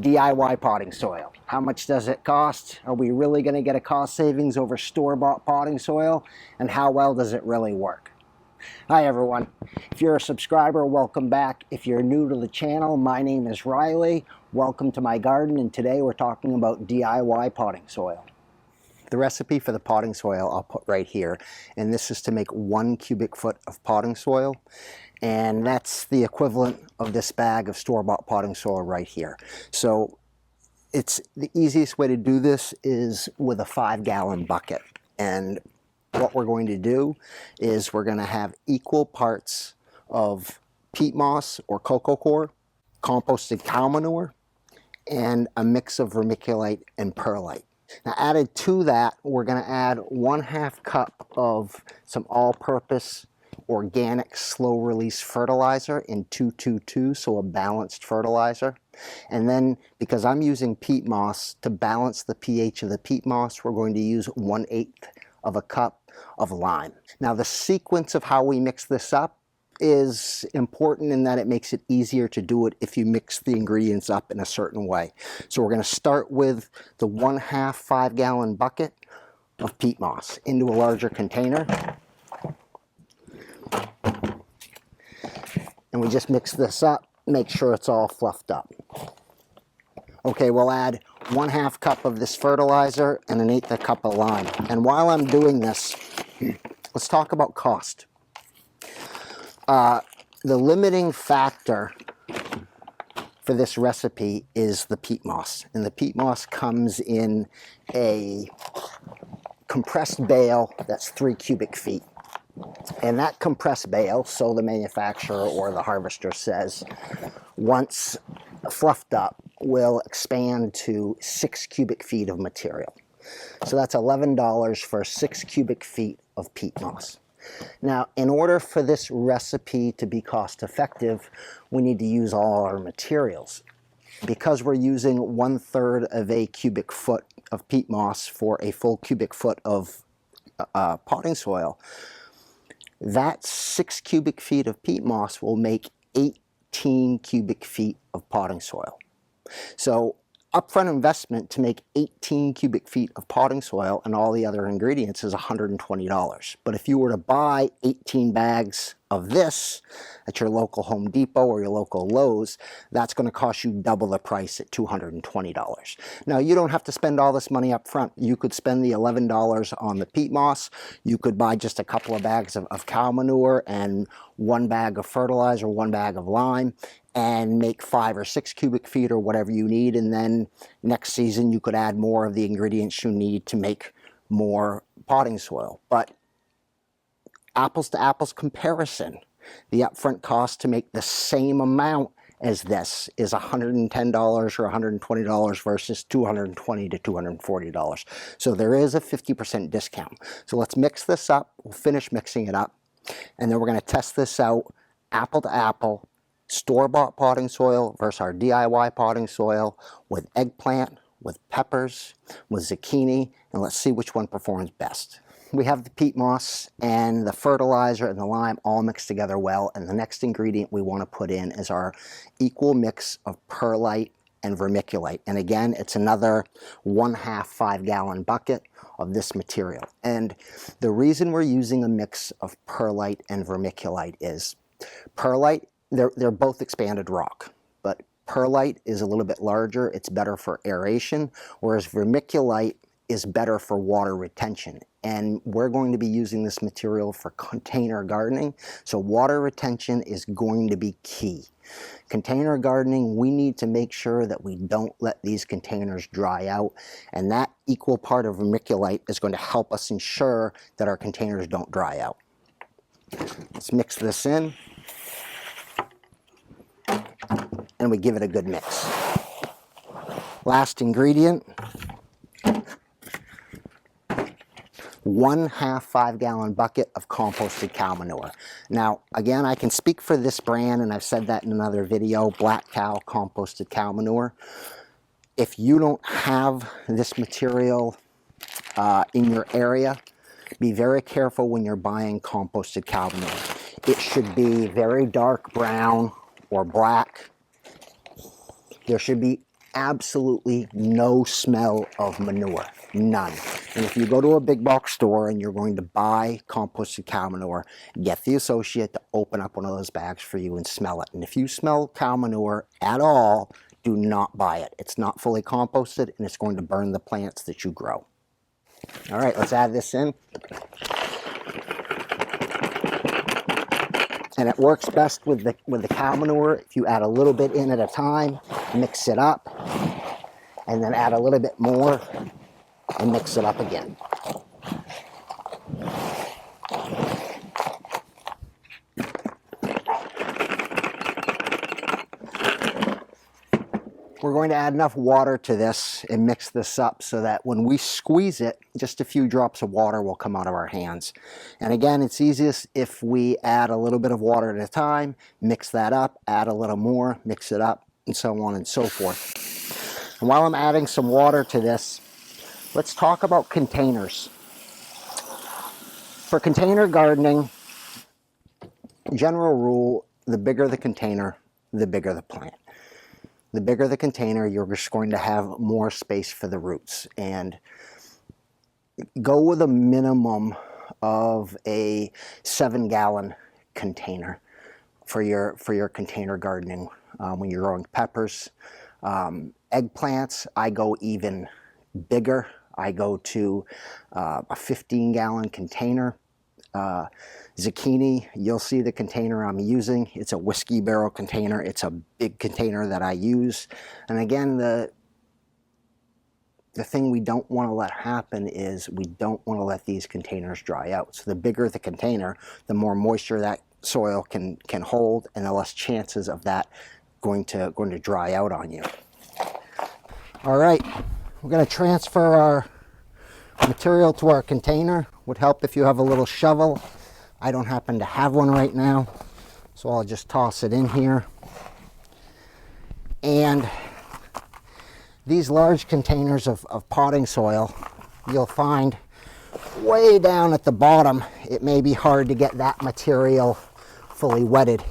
DIY potting soil. How much does it cost? Are we really going to get a cost savings over store-bought potting soil? And how well does it really work? Hi everyone. If you're a subscriber, welcome back. If you're new to the channel, my name is Riley. Welcome to my garden, and today we're talking about DIY potting soil. The recipe for the potting soil I'll put right here, and this is to make 1 cubic foot of potting soil, and that's the equivalent of this bag of store-bought potting soil right here. So it's the easiest way to do this is with a 5-gallon bucket, and what we're going to do is we're going to have equal parts of peat moss or coco coir, composted cow manure, and a mix of vermiculite and perlite. Now, added to that, we're going to add 1/2 cup of some all-purpose organic slow-release fertilizer in 222, so a balanced fertilizer. And then, because I'm using peat moss, to balance the pH of the peat moss, we're going to use 1/8 of a cup of lime. Now, the sequence of how we mix this up is important in that it makes it easier to do it if you mix the ingredients up in a certain way. So we're going to start with the 1/2 5-gallon bucket of peat moss into a larger container. And we just mix this up, make sure it's all fluffed up. Okay, we'll add 1/2 cup of this fertilizer and 1/8 cup of lime. And while I'm doing this, let's talk about cost. The limiting factor for this recipe is the peat moss, and the peat moss comes in a compressed bale that's 3 cubic feet. And that compressed bale, so the manufacturer or the harvester says, once fluffed up, will expand to 6 cubic feet of material. So that's $11 for 6 cubic feet of peat moss. Now, in order for this recipe to be cost effective, we need to use all our materials. Because we're using 1/3 of a cubic foot of peat moss for a full cubic foot of potting soil, that 6 cubic feet of peat moss will make 18 cubic feet of potting soil. So upfront investment to make 18 cubic feet of potting soil and all the other ingredients is $120. But if you were to buy 18 bags of this at your local Home Depot or your local Lowe's, that's going to cost you double the price at $220. Now, you don't have to spend all this money up front. You could spend the $11 on the peat moss. You could buy just a couple of bags of cow manure and 1 bag of fertilizer, 1 bag of lime, and make 5 or 6 cubic feet or whatever you need. And then next season, you could add more of the ingredients you need to make more potting soil. But apples to apples comparison, the upfront cost to make the same amount as this is $110 or $120 versus $220 to $240. So there is a 50% discount. So let's mix this up. We'll finish mixing it up, and then we're going to test this out apple to apple, store-bought potting soil versus our DIY potting soil with eggplant, with peppers, with zucchini, and let's see which one performs best. We have the peat moss and the fertilizer and the lime all mixed together well, and the next ingredient we want to put in is our equal mix of perlite and vermiculite. And again, it's another 1/2 5-gallon bucket of this material. And the reason we're using a mix of perlite and vermiculite is perlite, they're both expanded rock, but perlite is a little bit larger. It's better for aeration, whereas vermiculite is better for water retention. And we're going to be using this material for container gardening, so water retention is going to be key. Container gardening, we need to make sure that we don't let these containers dry out, and that equal part of vermiculite is going to help us ensure that our containers don't dry out. Let's mix this in, and we give it a good mix. Last ingredient, 1/2 5-gallon bucket of composted cow manure. Now, again, I can speak for this brand, and I've said that in another video, Black Cow composted cow manure. If you don't have this material in your area, be very careful when you're buying composted cow manure. It should be very dark brown or black. There should be absolutely no smell of manure, none. And if you go to a big box store and you're going to buy composted cow manure, get the associate to open up one of those bags for you and smell it. And if you smell cow manure at all, do not buy it. It's not fully composted and it's going to burn the plants that you grow. All right, let's add this in. And it works best with the cow manure if you add a little bit in at a time, mix it up, and then add a little bit more and mix it up again. We're going to add enough water to this and mix this up so that when we squeeze it, just a few drops of water will come out of our hands. And again, it's easiest if we add a little bit of water at a time, mix that up, add a little more, mix it up, and so on and so forth. And while I'm adding some water to this, let's talk about containers. For container gardening, general rule, the bigger the container, the bigger the plant. The bigger the container, you're just going to have more space for the roots. And go with a minimum of a 7-gallon container for your container gardening. When you're growing peppers, eggplants, I go even bigger. I go to a 15-gallon container. Zucchini, you'll see the container I'm using. It's a whiskey barrel container. It's a big container that I use. And again, the thing we don't want to let happen is we don't want to let these containers dry out. So the bigger the container, the more moisture that soil can hold, and the less chances of that going to dry out on you. All right, we're going to transfer our material to our container. Would help if you have a little shovel. I don't happen to have one right now, so I'll just toss it in here. And these large containers of potting soil, you'll find way down at the bottom, it may be hard to get that material fully wetted.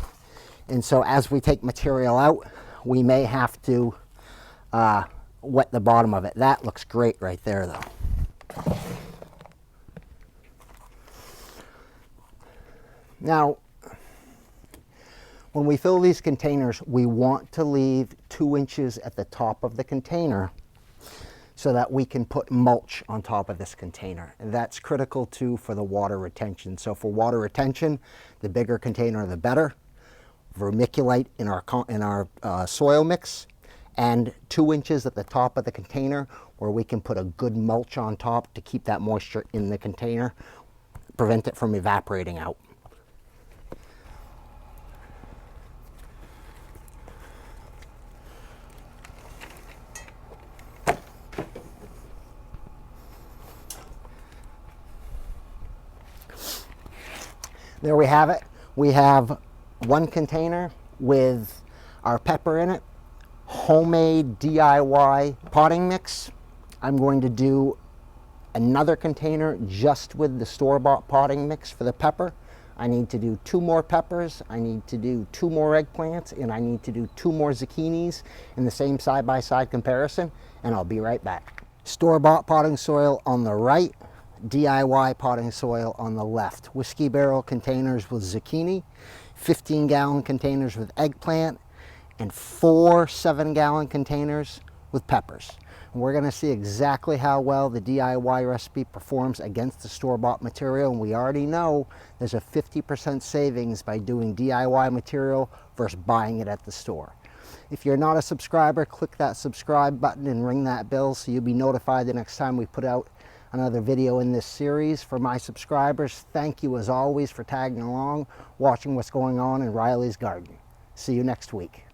And so as we take material out, we may have to wet the bottom of it. That looks great right there though. Now, when we fill these containers, we want to leave 2 inches at the top of the container so that we can put mulch on top of this container. And that's critical too for the water retention. So for water retention, the bigger container, the better. Vermiculite in our soil mix, and 2 inches at the top of the container where we can put a good mulch on top to keep that moisture in the container, prevent it from evaporating out. There we have it. We have one container with our pepper in it, homemade DIY potting mix. I'm going to do another container just with the store-bought potting mix for the pepper. I need to do 2 more peppers, I need to do 2 more eggplants, and I need to do 2 more zucchinis in the same side-by-side comparison, and I'll be right back. Store-bought potting soil on the right, DIY potting soil on the left. Whiskey barrel containers with zucchini, 15-gallon containers with eggplant, and 4 7-gallon containers with peppers. And we're going to see exactly how well the DIY recipe performs against the store-bought material, and we already know there's a 50% savings by doing DIY material versus buying it at the store. If you're not a subscriber, click that subscribe button and ring that bell so you'll be notified the next time we put out another video in this series. For my subscribers, thank you as always for tagging along, watching what's going on in Riley's garden. See you next week.